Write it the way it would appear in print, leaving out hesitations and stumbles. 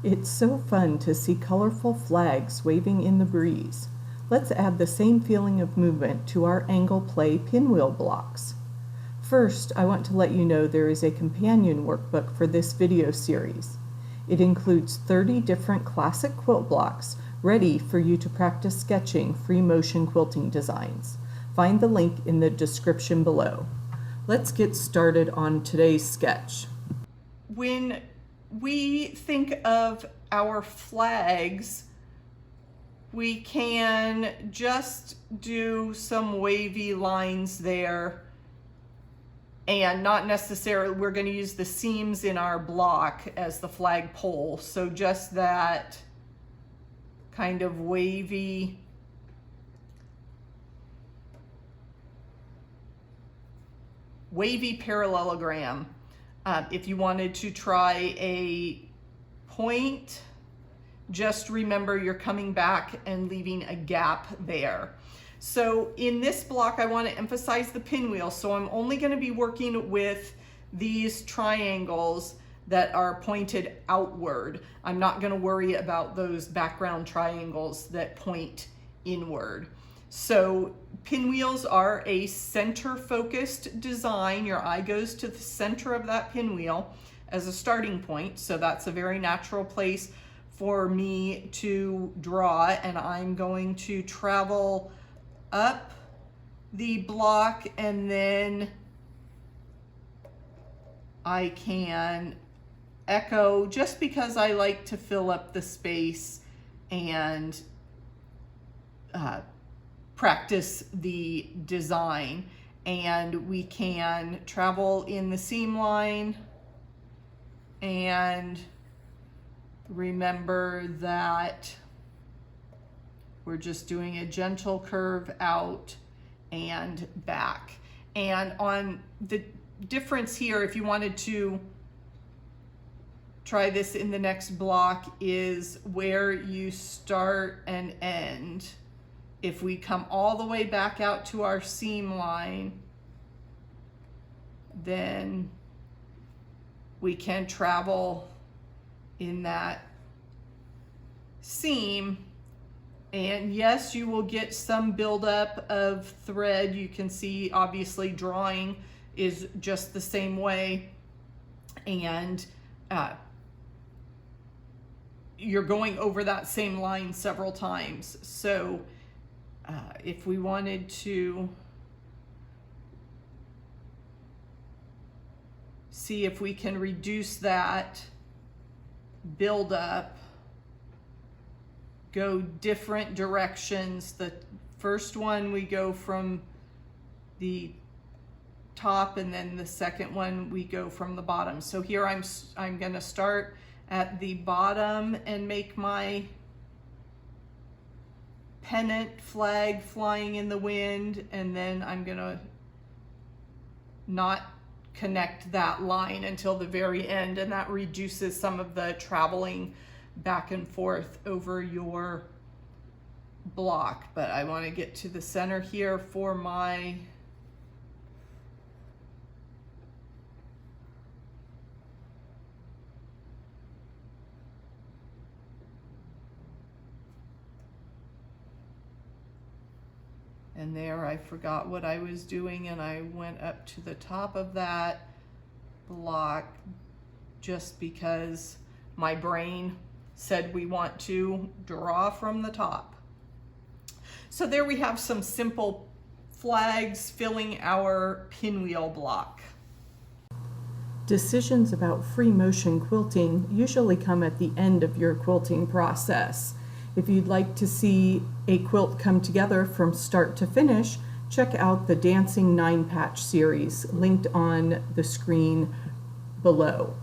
It's so fun to see colorful flags waving in the breeze. Let's add the same feeling of movement to our angle play pinwheel blocks. First, I want to let you know there is a companion workbook for this video series. It includes 30 different classic quilt blocks ready for you to practice sketching free motion quilting designs. Find the link in the description below. Let's get started on today's sketch. When we think of our flags, we can just do some wavy lines there, and not necessarily, we're going to use the seams in our block as the flag pole, so just that kind of wavy parallelogram. If you wanted to try a point, just remember you're coming back and leaving a gap there. So in this block, I want to emphasize the pinwheel. So I'm only going to be working with these triangles that are pointed outward. I'm not going to worry about those background triangles that point inward. So pinwheels are a center-focused design. Your eye goes to the center of that pinwheel as a starting point. So that's a very natural place for me to draw, and I'm going to travel up the block, and then I can echo just because I like to fill up the space and practice the design. And we can travel in the seam line, and remember that we're just doing a gentle curve out and back. And on the difference here, if you wanted to try this in the next block, is where you start and end. If we come all the way back out to our seam line, then we can travel in that seam. And yes, you will get some buildup of thread. You can see, obviously, drawing is just the same way. And you're going over that same line several times. So if we wanted to see if we can reduce that buildup, go different directions. The first one we go from the top, and then the second one we go from the bottom. So here I'm going to start at the bottom and make my pennant flag flying in the wind, and then I'm going to not connect that line until the very end, and that reduces some of the traveling back and forth over your block. But I want to get to the center here for my and there I forgot what I was doing, and I went up to the top of that block just because my brain said we want to draw from the top. So there we have some simple flags filling our pinwheel block. Decisions about free motion quilting usually come at the end of your quilting process. If you'd like to see a quilt come together from start to finish, check out the Dancing 9-Patch series linked on the screen below.